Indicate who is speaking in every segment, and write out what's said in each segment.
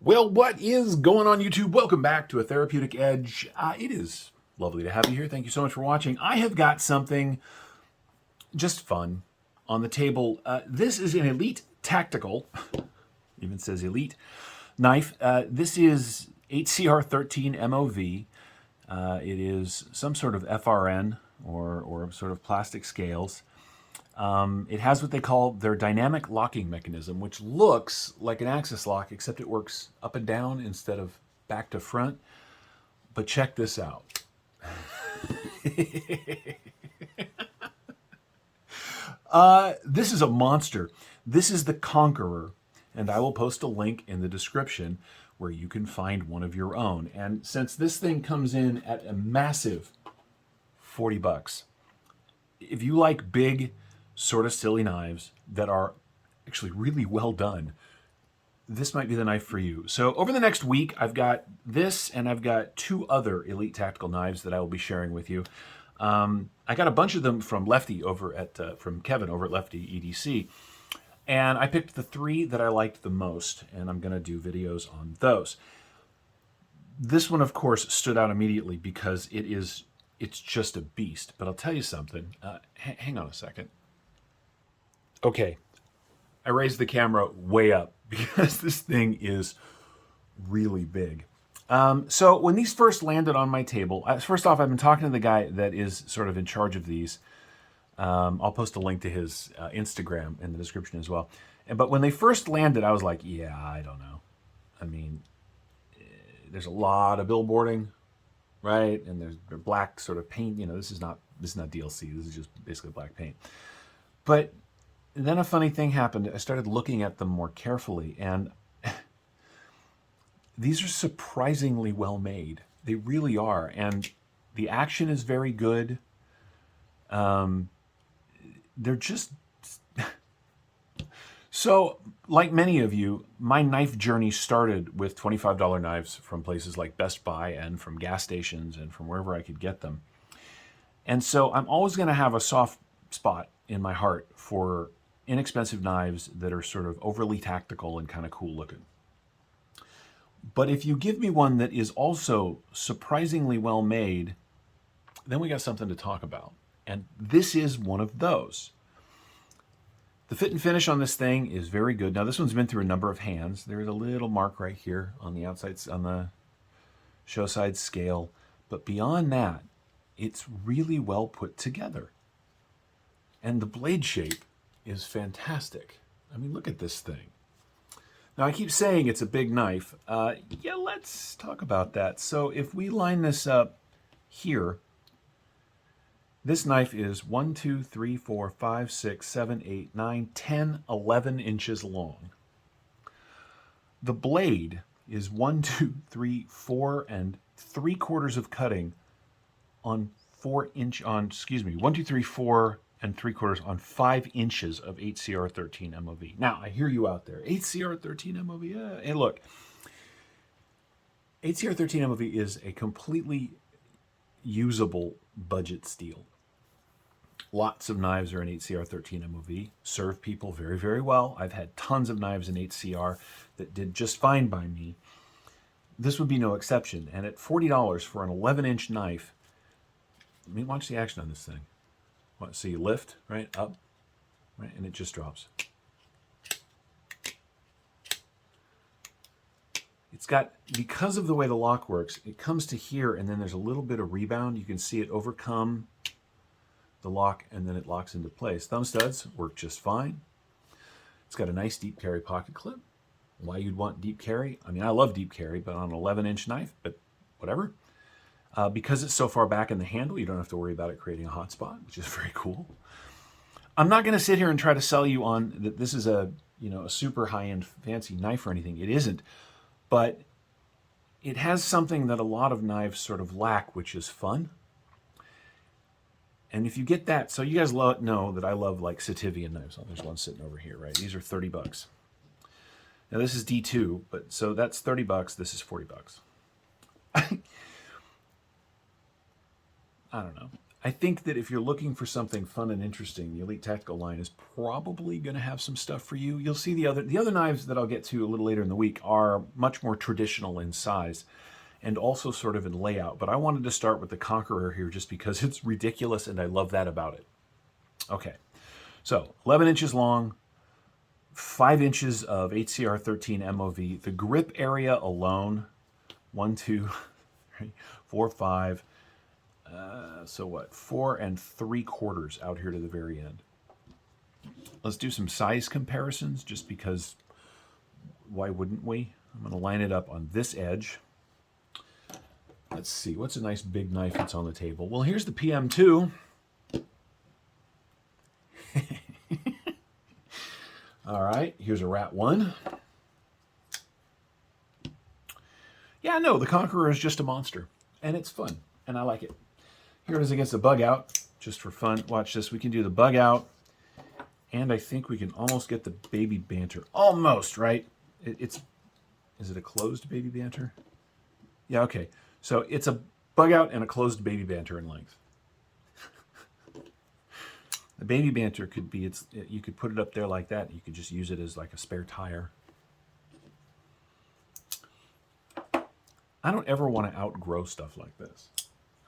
Speaker 1: Well, what is going on YouTube? Welcome back to A Therapeutic Edge. It is lovely to have you here. Thank you so much for watching. I have got something just fun on the table. This is an Elite Tactical, even says Elite, knife. This is HCR13 MOV. It is some sort of FRN or sort of plastic scales. It has what they call their dynamic locking mechanism, which looks like an axis lock, except it works up and down instead of back to front. But check this out. This is a monster. This is the Conqueror, and I will post a link in the description where you can find one of your own. And since this thing comes in at a massive 40 bucks, if you like big, sort of silly knives that are actually really well done, this might be the knife for you. So over the next week, I've got this and I've got two other Elite Tactical knives that I will be sharing with you. I got a bunch of them from Lefty over at, from Kevin over at Lefty EDC. And I picked the three that I liked the most, and I'm gonna do videos on those. This one, of course, stood out immediately because it's just a beast. But I'll tell you something, hang on a second. Okay, I raised the camera way up because this thing is really big. So when these first landed on my table, first off, I've been talking to the guy that is sort of in charge of these. I'll post a link to his Instagram in the description as well. But when they first landed, I was like, yeah, I don't know. I mean, there's a lot of billboarding, right? And there's black sort of paint. You know, this is not DLC. This is just basically black paint. But then a funny thing happened. I started looking at them more carefully, and these are surprisingly well made. They really are, and the action is very good. They're just... So, like many of you, my knife journey started with $25 knives from places like Best Buy and from gas stations and from wherever I could get them. And so I'm always going to have a soft spot in my heart for inexpensive knives that are sort of overly tactical and kind of cool looking. But if you give me one that is also surprisingly well made, then we got something to talk about. And this is one of those. The fit and finish on this thing is very good. Now this one's been through a number of hands. There's a little mark right here on the outside, on the show side scale. But beyond that, it's really well put together. And the blade shape is fantastic. I mean, look at this thing. Now, I keep saying it's a big knife. Yeah, let's talk about that. So if we line this up here, this knife is 1, 2, 3, 4, 5, 6, 7, 8, 9, 10, 11 inches long. The blade is 1, 2, 3, 4 and 3/4 of cutting on 1, 2, 3, 4 and 3/4 on 5 inches of HCR13 MOV. Now, I hear you out there. HCR13 MOV, hey look, HCR13 MOV is a completely usable budget steel. Lots of knives are in HCR13 MOV, serve people very, very well. I've had tons of knives in HCR that did just fine by me. This would be no exception. And at $40 for an 11-inch knife, I mean, watch the action on this thing. So you lift, right, up, right, and it just drops. It's got, because of the way the lock works, it comes to here and then there's a little bit of rebound. You can see it overcome the lock and then it locks into place. Thumb studs work just fine. It's got a nice deep carry pocket clip. Why you'd want deep carry? I mean, I love deep carry, but on an 11-inch knife, but whatever. Because it's so far back in the handle, you don't have to worry about it creating a hot spot, which is very cool. I'm not going to sit here and try to sell you on that this is a super high-end fancy knife or anything. It isn't, but it has something that a lot of knives sort of lack, which is fun. And if you get that, so you guys know that I love like Sativian knives. Oh, there's one sitting over here, right? These are 30 bucks. Now this is D2, but so that's 30 bucks. This is 40 bucks. I don't know. I think that if you're looking for something fun and interesting, the Elite Tactical line is probably going to have some stuff for you. You'll see the other knives that I'll get to a little later in the week are much more traditional in size and also sort of in layout. But I wanted to start with the Conqueror here just because it's ridiculous and I love that about it. Okay, so 11 inches long, 5 inches of HCR 13 MOV. The grip area alone, 1, 2, 3, 4, 5. So what? 4 3/4 out here to the very end. Let's do some size comparisons just because why wouldn't we? I'm going to line it up on this edge. Let's see. What's a nice big knife that's on the table? Well, here's the PM2. All right. Here's a Rat 1. Yeah, no, the Conqueror is just a monster. And it's fun. And I like it. Here it is against the Bug Out, just for fun. Watch this. We can do the Bug Out, and I think we can almost get the Baby Banter. Almost, right? Is it a closed Baby Banter? Yeah, okay. So it's a Bug Out and a closed Baby Banter in length. The Baby Banter could be, you could put it up there like that, and you could just use it as like a spare tire. I don't ever want to outgrow stuff like this.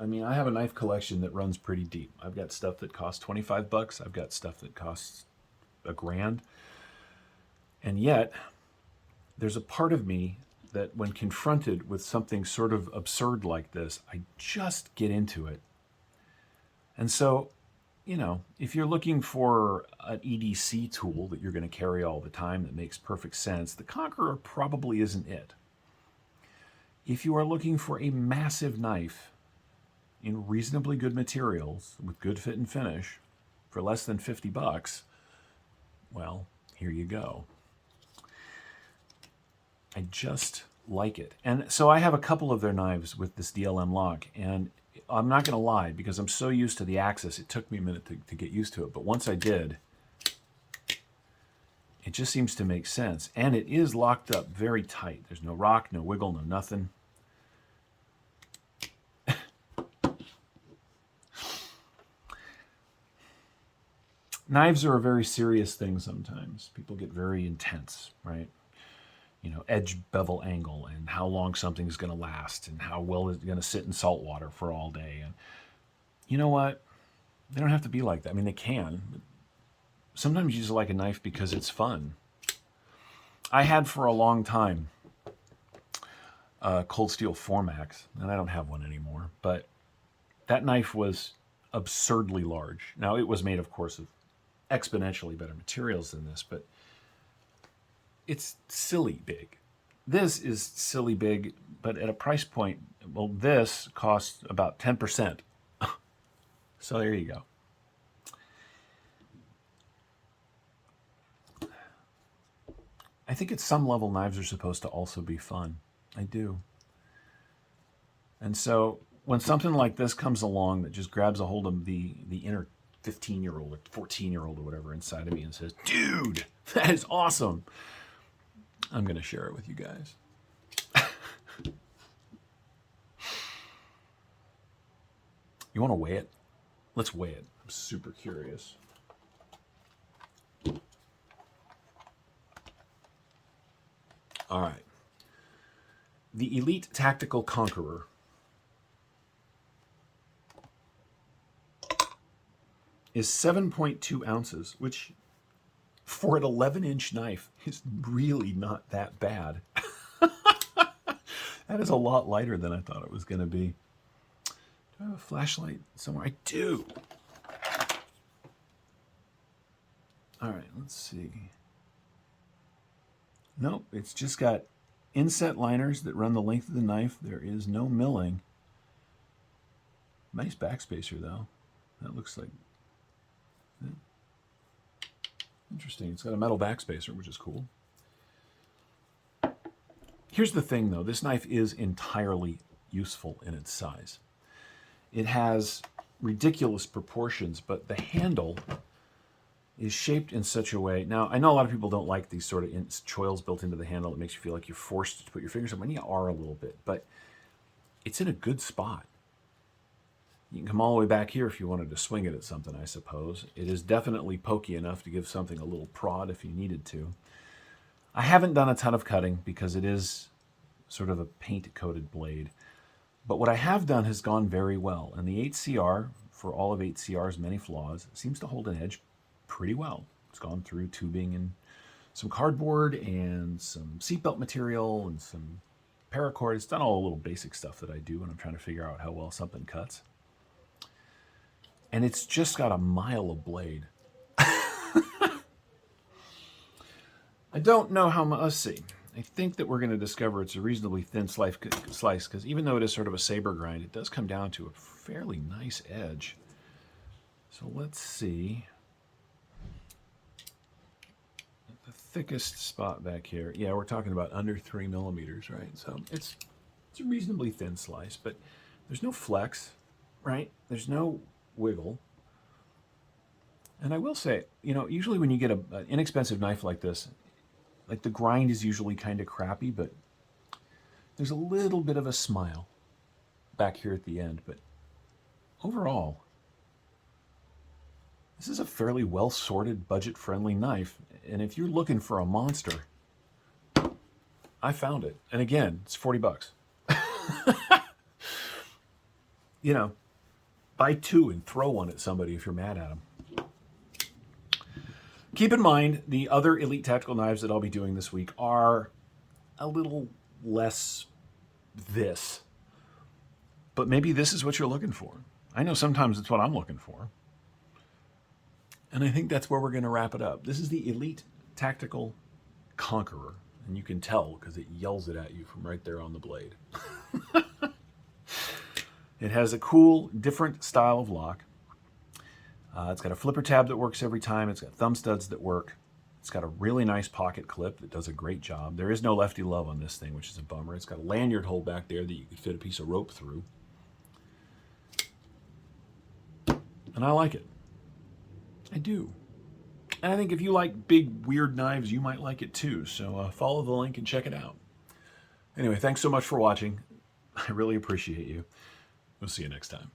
Speaker 1: I mean, I have a knife collection that runs pretty deep. I've got stuff that costs $25. I've got stuff that costs $1,000. And yet, there's a part of me that when confronted with something sort of absurd like this, I just get into it. And so, you know, if you're looking for an EDC tool that you're going to carry all the time that makes perfect sense, the Conqueror probably isn't it. If you are looking for a massive knife in reasonably good materials with good fit and finish for less than $50, well, here you go. I just like it. And so I have a couple of their knives with this DLM lock, and I'm not going to lie, because I'm so used to the Axis, it took me a minute to get used to it. But once I did, it just seems to make sense. And it is locked up very tight. There's no rock, no wiggle, no nothing. Knives are a very serious thing sometimes. People get very intense, right? You know, edge bevel angle and how long something's going to last and how well it's going to sit in salt water for all day. And you know what? They don't have to be like that. I mean, they can. But sometimes you just like a knife because it's fun. I had for a long time a Cold Steel Formax, and I don't have one anymore, but that knife was absurdly large. Now, it was made, of course, of exponentially better materials than this, but it's silly big. This is silly big, but at a price point, well, this costs about 10%. So there you go. I think at some level, knives are supposed to also be fun. I do. And so when something like this comes along that just grabs a hold of the inner 15-year-old or 14-year-old or whatever inside of me and says, dude, that is awesome, I'm going to share it with you guys. You want to weigh it? Let's weigh it. I'm super curious. All right. The Elite Tactical Conqueror is 7.2 ounces, which for an 11-inch knife is really not that bad. That is a lot lighter than I thought it was going to be. Do I have a flashlight somewhere? I do. All right, let's see. Nope, it's just got inset liners that run the length of the knife. There is no milling. Nice backspacer, though. That looks like... Interesting. It's got a metal backspacer, which is cool. Here's the thing, though. This knife is entirely useful in its size. It has ridiculous proportions, but the handle is shaped in such a way. Now, I know a lot of people don't like these sort of choils built into the handle. It makes you feel like you're forced to put your fingers up, and you are a little bit, but it's in a good spot. You can come all the way back here if you wanted to swing it at something, I suppose. It is definitely pokey enough to give something a little prod if you needed to. I haven't done a ton of cutting because it is sort of a paint-coated blade. But what I have done has gone very well. And the 8CR, for all of 8CR's many flaws, seems to hold an edge pretty well. It's gone through tubing and some cardboard and some seatbelt material and some paracord. It's done all the little basic stuff that I do when I'm trying to figure out how well something cuts. And it's just got a mile of blade. I don't know how much. Let's see. I think that we're going to discover it's a reasonably thin slice because even though it is sort of a saber grind, it does come down to a fairly nice edge. So let's see. The thickest spot back here. Yeah, we're talking about under 3 millimeters, right? So it's a reasonably thin slice, but there's no flex, right? There's no wiggle. And I will say, you know, usually when you get an inexpensive knife like this, like the grind is usually kind of crappy, but there's a little bit of a smile back here at the end. But overall, this is a fairly well-sorted, budget-friendly knife. And if you're looking for a monster, I found it. And again, it's 40 bucks. You know, buy two and throw one at somebody if you're mad at them. Keep in mind, the other Elite Tactical knives that I'll be doing this week are a little less this. But maybe this is what you're looking for. I know sometimes it's what I'm looking for. And I think that's where we're going to wrap it up. This is the Elite Tactical Conqueror. And you can tell because it yells it at you from right there on the blade. It has a cool, different style of lock. It's got a flipper tab that works every time. It's got thumb studs that work. It's got a really nice pocket clip that does a great job. There is no lefty love on this thing, which is a bummer. It's got a lanyard hole back there that you could fit a piece of rope through. And I like it. I do. And I think if you like big, weird knives, you might like it too. So follow the link and check it out. Anyway, thanks so much for watching. I really appreciate you. We'll see you next time.